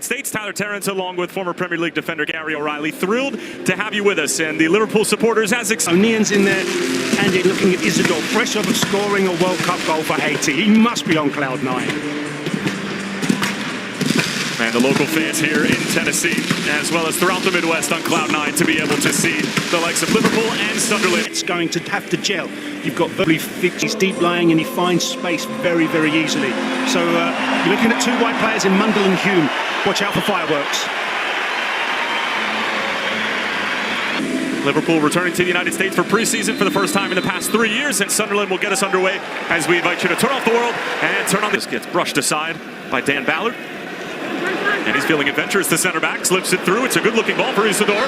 States, Tyler Terrence, along with former Premier League defender Gary O'Reilly. Thrilled to have you with us, and the Liverpool supporters as O'Neill's in there, and looking at Isidore, fresh off of scoring a World Cup goal for Haiti. He must be on cloud nine. And the local fans here in Tennessee, as well as throughout the Midwest on cloud nine, to be able to see the likes of Liverpool and Sunderland. It's going to have to gel. You've got very fixed, he's deep lying, and he finds space very, very easily. So you're looking at two white players in Mundell and Hume. Watch out for fireworks. Liverpool returning to the United States for preseason for the first time in the past 3 years, and Sunderland will get us underway as we invite you to turn off the world and turn on this. Gets brushed aside by Dan Ballard. And he's feeling adventurous, the center back, slips it through. It's a good-looking ball for Isidore.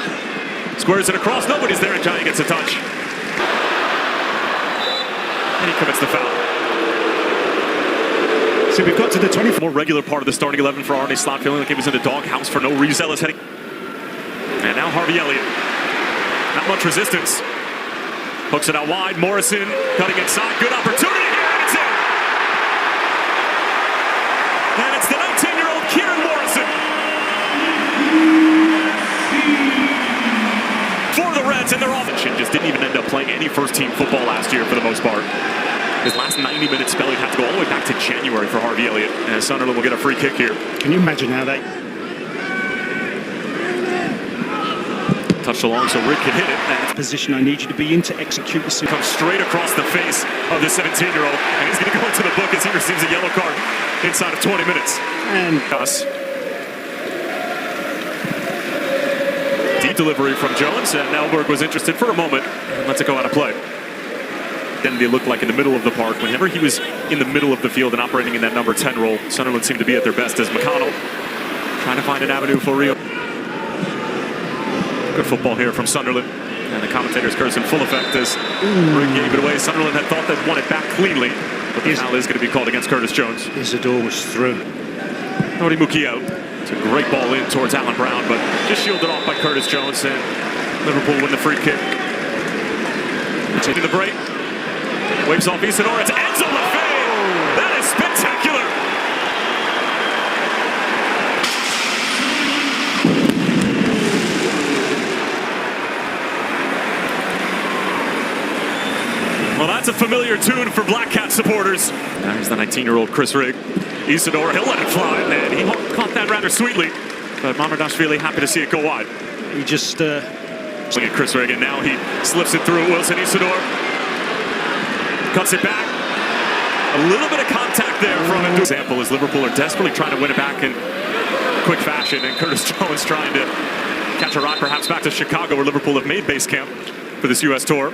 Squares it across, nobody's there, and Johnny gets a touch. And he commits the foul. So we've got to the 24th. More regular part of the starting 11 for Arne Slot, feeling like he was in the doghouse for no reason. Zealous heading. And now Harvey Elliott. Not much resistance. Hooks it out wide. Morrison cutting inside. Good opportunity here, and it's in. And it's the 19-year-old Kieran Morrison. For the Reds, and their offense just didn't even end up playing any first-team football last year for the most part. His last 90-minute spell, he'd have to go all the way back to January for Harvey Elliott. And Sunderland will get a free kick here. Can you imagine how they... Touched along so Rick can hit it. That's the position I need you to be in to execute the... Comes straight across the face of the 17-year-old. And he's going to go into the book as he receives a yellow card inside of 20 minutes. And... Deep delivery from Jones, and Elberg was interested for a moment. Lets it go out of play. Then they looked like in the middle of the park. Whenever he was in the middle of the field and operating in that number 10 role, Sunderland seemed to be at their best as McConnell trying to find an avenue for Rio. Good football here from Sunderland. And the commentators curse in full effect as Rick gave it away. Sunderland had thought they'd won it back cleanly, but the foul is going to be called against Curtis Jones. Isidore was through. Nodi Muki out. It's a great ball in towards Alan Brown, but just shielded off by Curtis Jones, and Liverpool win the free kick. Taking the break. Waves off Isidore. It's Enzo Lefebvre. That is spectacular. Well, that's a familiar tune for Black Cat supporters. There's the 19-year-old Chris Rigg. Isidore, he'll let it fly, and he caught that rather sweetly. But Mamardashvili happy to see it go wide. He just... Look at Chris Rigg, and now he slips it through. Wilson Isidore cuts it back. A little bit of contact there from him. Example is Liverpool are desperately trying to win it back in quick fashion, and Curtis Jones trying to catch a ride perhaps back to Chicago, where Liverpool have made base camp for this U.S. tour.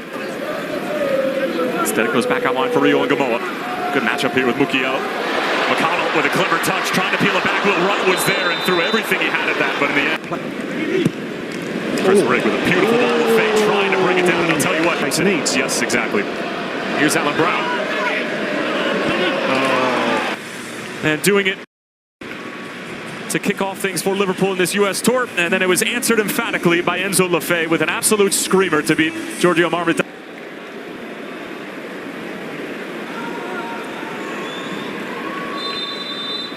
Instead it goes back outline for Rio and Gamoa. Good matchup here with Mukio. McConnell with a clever touch, trying to peel it back. Will Wright was there and threw everything he had at that, but in the end... Chris Rigg with a beautiful ball of fake, trying to bring it down, and I'll tell you what, it needs. Yes, exactly. Here's Alan Brown. And doing it to kick off things for Liverpool in this U.S. tour, and then it was answered emphatically by Enzo Lefebvre with an absolute screamer to beat Giorgio Marmita.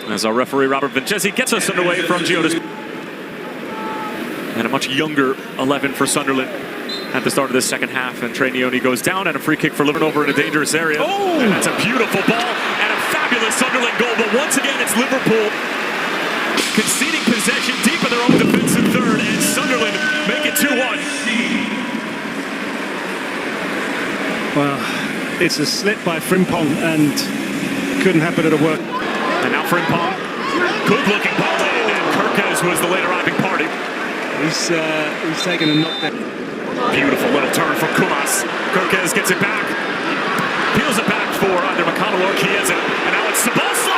As our referee Robert Vincenzi gets us underway from Gioda's. And a much younger 11 for Sunderland at the start of this second half. And Trey Neone goes down, and a free kick for Liverpool over in a dangerous area. Oh! And that's a beautiful ball and a fabulous Sunderland goal. But once again, it's Liverpool conceding possession deep in their own defensive third, and Sunderland make it 2-1. Well, it's a slip by Frimpong, and couldn't happen at a work. And now Frimpong, good-looking ball in, and Kirkes was the late arriving party. He's taken a knockdown. Beautiful little turn from Kumas. Kirkes gets it back. Peels it back for either McConnell or Chiesa. And now it's Saboslo!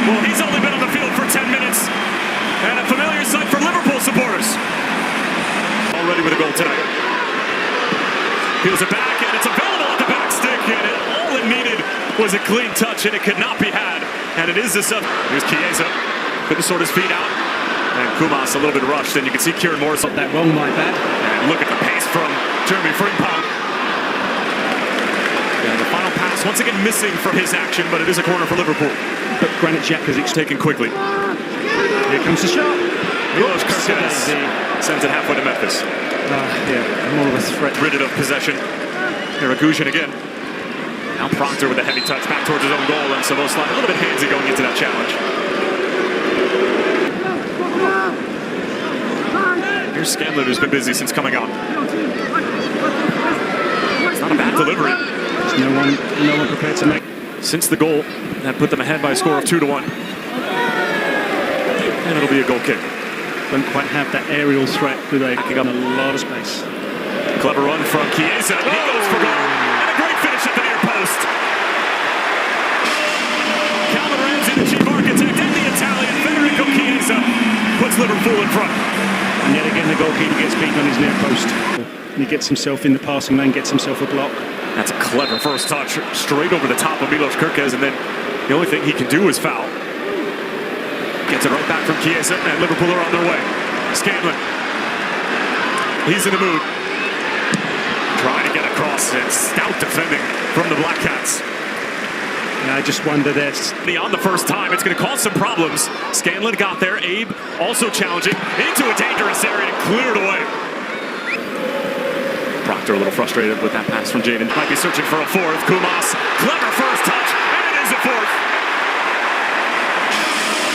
Well, he's only been on the field for 10 minutes. And a familiar sight for Liverpool supporters. Already with a goal tonight. Peels it back, and it's available at the back stick, and all it needed was a clean touch, and it could not be had. And it is this up. Here's Chiesa. Couldn't sort his feet out. And Kumas a little bit rushed, and you can see Kieran Morris. Got that wrong, my bad. And look at the pace from Jeremy Frimpong. Kumas once again missing from his action, but it is a corner for Liverpool. But Granit Xhaka is Taken quickly. Here comes the shot. Milos Kerkez sends it halfway to Memphis. Yeah, more of a threat. Rid of possession. Iraguzen again. Now Proctor with a heavy touch back towards his own goal, and Szoboszlai a little bit handsy going into that challenge. Here's Scanlon, who's been busy since coming on. It's not a bad delivery. There's no one prepared to make. Since the goal that put them ahead by a score of 2-1. And it'll be a goal kick. Don't quite have that aerial threat, do they? Picking up a lot of space. Clever run from Chiesa. He goes for goal. And a great finish at the near post. Calvin Ramsey, the chief architect, and the Italian Federico Chiesa puts Liverpool in front. And yet again, the goalkeeper gets beaten on his near post. And he gets himself in the passing lane, gets himself a block. That's a clever first touch, straight over the top of Milos Kerkez, and then the only thing he can do is foul. Gets it right back from Chiesa, and Liverpool are on their way. Scanlon. He's in the mood. Trying to get across, and stout defending from the Black Cats. And I just wonder this. On the first time, it's going to cause some problems. Scanlon got there. Abe also challenging into a dangerous area and cleared away. Proctor a little frustrated with that pass from Jaden. Might be searching for a fourth. Kumas, clever first touch, and it is a fourth.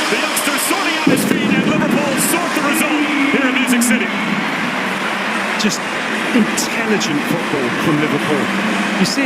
The youngster sorting out his feet, and Liverpool sort the result here in Music City. Just intelligent football from Liverpool. You see.